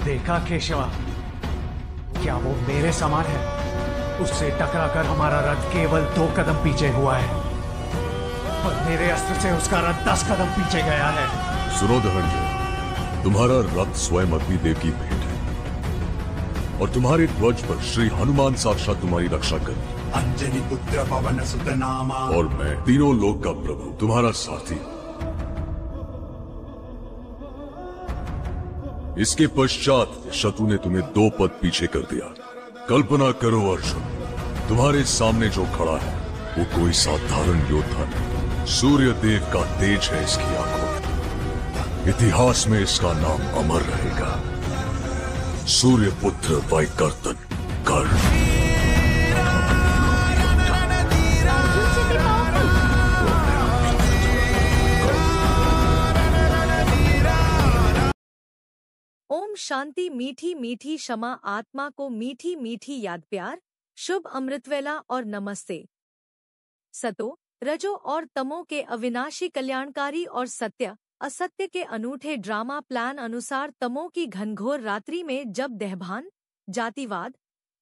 देखा केशवा, क्या वो मेरे समान है? उससे टकराकर हमारा रथ केवल 2 कदम पीछे हुआ है, और मेरे अस्त्र से उसका रथ 10 कदम पीछे गया है। सुनो धनंजय, तुम्हारा रथ स्वयं अग्निदेव की भेंट है, और तुम्हारे ध्वज पर श्री हनुमान साक्षात तुम्हारी रक्षा करें। अंजनी पुत्र पवन सुत नामा, और मैं तीनों लोक का प्रभु तुम्हारा साथी। इसके पश्चात शत्रु ने तुम्हें 2 पद पीछे कर दिया। कल्पना करो अर्जुन, तुम्हारे सामने जो खड़ा है वो कोई साधारण योद्धा नहीं, सूर्य देव का तेज है इसकी आंखों में। इतिहास में इसका नाम अमर रहेगा, सूर्य पुत्र वैकर्तन कर्ण। ओम शांति। मीठी मीठी क्षमा, आत्मा को मीठी मीठी याद, प्यार, शुभ अमृतवेला और नमस्ते। सतो, रजो और तमो के अविनाशी कल्याणकारी और सत्य असत्य के अनूठे ड्रामा प्लान अनुसार तमो की घनघोर रात्रि में जब देहभान, जातिवाद,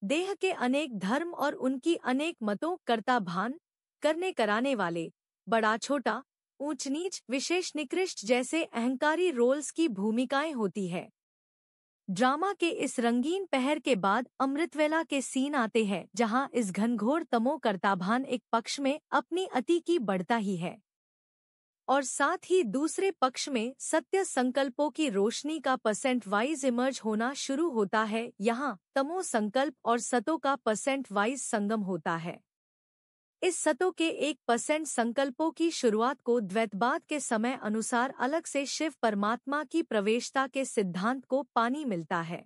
देह के अनेक धर्म और उनकी अनेक मतों करता भान करने कराने वाले, बड़ा छोटा, ऊंच नीच, विशेष निकृष्ट जैसे अहंकारी रोल्स की भूमिकाएं होती है। ड्रामा के इस रंगीन पहर के बाद अमृतवेला के सीन आते हैं, जहां इस घनघोर तमो करताभान एक पक्ष में अपनी अति की बढ़ता ही है, और साथ ही दूसरे पक्ष में सत्य संकल्पों की रोशनी का परसेंट वाइज इमर्ज होना शुरू होता है। यहाँ तमो संकल्प और सतो का परसेंट वाइज संगम होता है। इस सतो के 1% संकल्पों की शुरुआत को द्वैतवाद के समय अनुसार अलग से शिव परमात्मा की प्रवेशता के सिद्धांत को पानी मिलता है।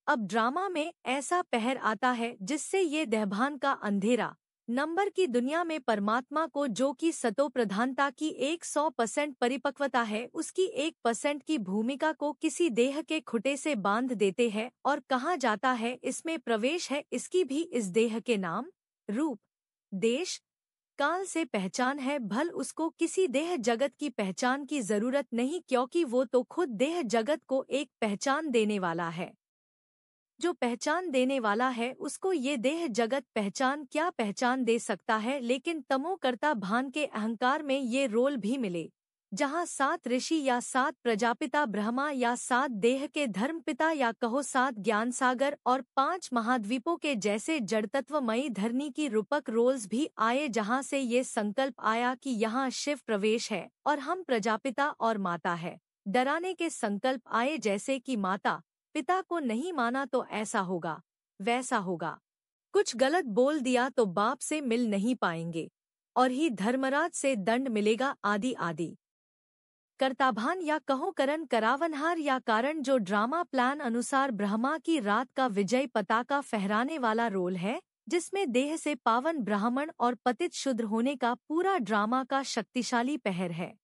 अब ड्रामा में ऐसा पहर आता है जिससे ये देहभान का अंधेरा नंबर की दुनिया में परमात्मा को, जो कि सतो प्रधानता की 100% परिपक्वता है, उसकी 1% की भूमिका को किसी देह के खुटे से बांध देते हैं और कहा जाता है इसमें प्रवेश है। इसकी भी इस देह के नाम, रूप, देश, काल से पहचान है। भल उसको किसी देह जगत की पहचान की जरूरत नहीं, क्योंकि वो तो खुद देह जगत को एक पहचान देने वाला है। जो पहचान देने वाला है उसको ये देह जगत पहचान क्या पहचान दे सकता है। लेकिन तमोकर्ता भान के अहंकार में ये रोल भी मिले, जहाँ 7 ऋषि या 7 प्रजापिता ब्रह्मा या 7 देह के धर्मपिता या कहो 7 ज्ञान सागर और 5 महाद्वीपों के जैसे जड़तत्वमयी धरनी की रूपक रोल्स भी आए, जहाँ से ये संकल्प आया कि यहाँ शिव प्रवेश है और हम प्रजापिता और माता है। डराने के संकल्प आए, जैसे कि माता पिता को नहीं माना तो ऐसा होगा वैसा होगा, कुछ गलत बोल दिया तो बाप से मिल नहीं पाएंगे और ही धर्मराज से दंड मिलेगा, आदि आदि। कर्ताभान या कहो करण करावनहार या कारण, जो ड्रामा प्लान अनुसार ब्रह्मा की रात का विजय पताका फहराने वाला रोल है, जिसमें देह से पावन ब्राह्मण और पतित शूद्र होने का पूरा ड्रामा का शक्तिशाली पहर है।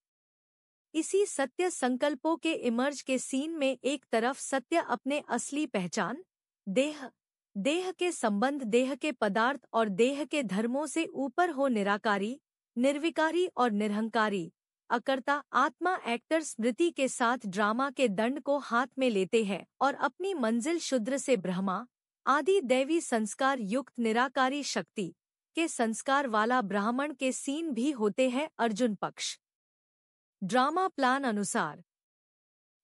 इसी सत्य संकल्पों के इमर्ज के सीन में एक तरफ सत्य अपने असली पहचान, देह के संबंध, देह के पदार्थ और देह के धर्मों से ऊपर हो निराकारी, निर्विकारी और निरहंकारी अकर्ता आत्मा एक्टर स्मृति के साथ ड्रामा के दंड को हाथ में लेते हैं और अपनी मंजिल शूद्र से ब्रह्मा आदि दैवी संस्कार युक्त निराकारी शक्ति के संस्कार वाला ब्राह्मण के सीन भी होते हैं अर्जुन पक्ष। ड्रामा प्लान अनुसार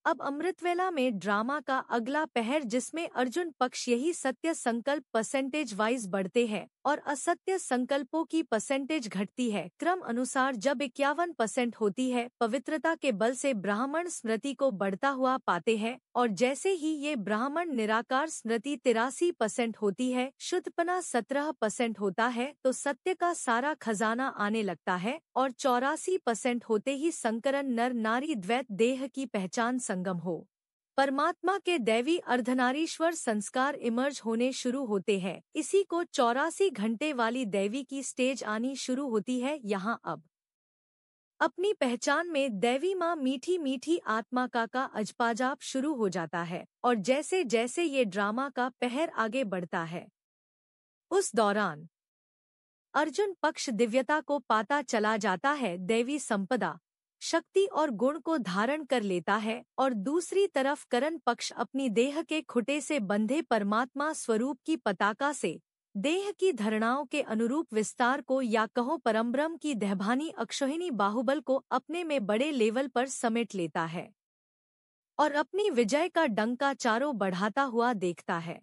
अब अमृतवेला में ड्रामा का अगला पहर, जिसमें अर्जुन पक्ष यही सत्य संकल्प परसेंटेज वाइज बढ़ते हैं और असत्य संकल्पों की परसेंटेज घटती है। क्रम अनुसार जब 51% होती है, पवित्रता के बल से ब्राह्मण स्मृति को बढ़ता हुआ पाते हैं, और जैसे ही ये ब्राह्मण निराकार स्मृति 83% होती है, शुद्धपना 17% होता है, तो सत्य का सारा खजाना आने लगता है, और 84% होते ही संकरण नर नारी द्वैत देह की पहचान संगम हो, परमात्मा के दैवी अर्धनारीश्वर संस्कार इमर्ज होने शुरू होते हैं। इसी को 84 घंटे वाली दैवी की स्टेज आनी शुरू होती है। यहाँ अब अपनी पहचान में दैवी माँ मीठी मीठी आत्मा का अजपाजाप शुरू हो जाता है, और जैसे जैसे ये ड्रामा का पहर आगे बढ़ता है, उस दौरान अर्जुन पक्ष दिव्यता को पाता चला जाता है। दैवी संपदा, शक्ति और गुण को धारण कर लेता है और दूसरी तरफ करण पक्ष अपनी देह के खुटे से बंधे परमात्मा स्वरूप की पताका से देह की धारणाओं के अनुरूप विस्तार को या कहो परमब्रह्म की देहभानी अक्षोहिणी बाहुबल को अपने में बड़े लेवल पर समेट लेता है और अपनी विजय का डंका चारों बढ़ाता हुआ देखता है।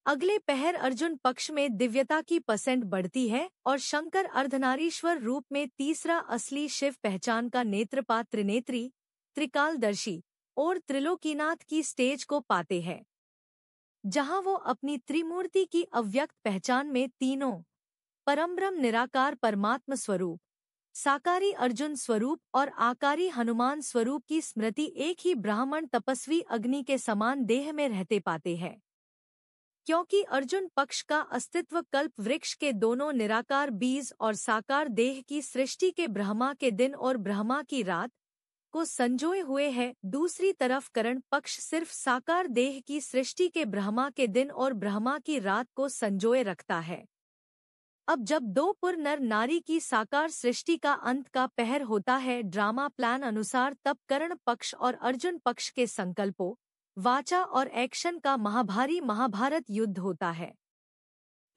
अगले पहर अर्जुन पक्ष में दिव्यता की परसेंट बढ़ती है और शंकर अर्धनारीश्वर रूप में तीसरा असली शिव पहचान का नेत्रपात त्रिनेत्री, त्रिकालदर्शी और त्रिलोकीनाथ की स्टेज को पाते हैं, जहां वो अपनी त्रिमूर्ति की अव्यक्त पहचान में तीनों परमब्रह्म निराकार परमात्म स्वरूप, साकारी अर्जुन स्वरूप और आकारी हनुमान स्वरूप की स्मृति एक ही ब्राह्मण तपस्वी अग्नि के समान देह में रहते पाते हैं। क्योंकि अर्जुन पक्ष का अस्तित्व कल्प वृक्ष के दोनों निराकार बीज और साकार देह की सृष्टि के ब्रह्मा के दिन और ब्रह्मा की रात को संजोए हुए है, दूसरी तरफ करण पक्ष सिर्फ साकार देह की सृष्टि के ब्रह्मा के दिन और ब्रह्मा की रात को संजोए रखता है। अब जब दो पुर नर नारी की साकार सृष्टि का अंत का पहर होता है ड्रामा प्लान अनुसार, तब करण पक्ष और अर्जुन पक्ष के संकल्पों, वाचा और एक्शन का महाभारी महाभारत युद्ध होता है।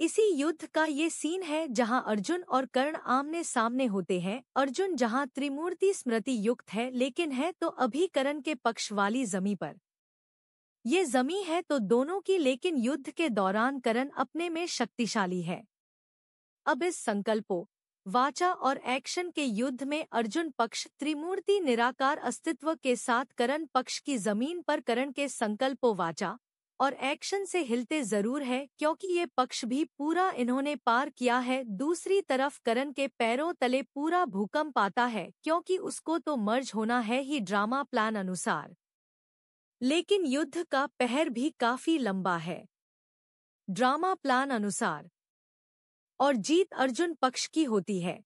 इसी युद्ध का ये सीन है जहां अर्जुन और कर्ण आमने सामने होते हैं। अर्जुन जहां त्रिमूर्ति स्मृति युक्त है लेकिन है तो अभी कर्ण के पक्ष वाली जमी पर। ये जमी है तो दोनों की, लेकिन युद्ध के दौरान कर्ण अपने में शक्तिशाली है। अब इस संकल्पों, वाचा और एक्शन के युद्ध में अर्जुन पक्ष त्रिमूर्ति निराकार अस्तित्व के साथ कर्ण पक्ष की जमीन पर कर्ण के संकल्पों, वाचा और एक्शन से हिलते जरूर है, क्योंकि ये पक्ष भी पूरा इन्होंने पार किया है। दूसरी तरफ कर्ण के पैरों तले पूरा भूकंप आता है, क्योंकि उसको तो मर्ज होना है ही ड्रामा प्लान अनुसार। लेकिन युद्ध का पहर भी काफी लंबा है ड्रामा प्लान अनुसार, और जीत अर्जुन पक्ष की होती है।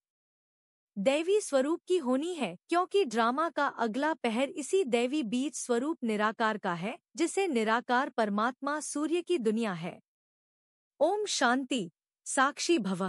दैवी स्वरूप की होनी है, क्योंकि ड्रामा का अगला पहर इसी दैवी बीज स्वरूप निराकार का है, जिसे निराकार परमात्मा सूर्य की दुनिया है। ओम शांति। साक्षी भव।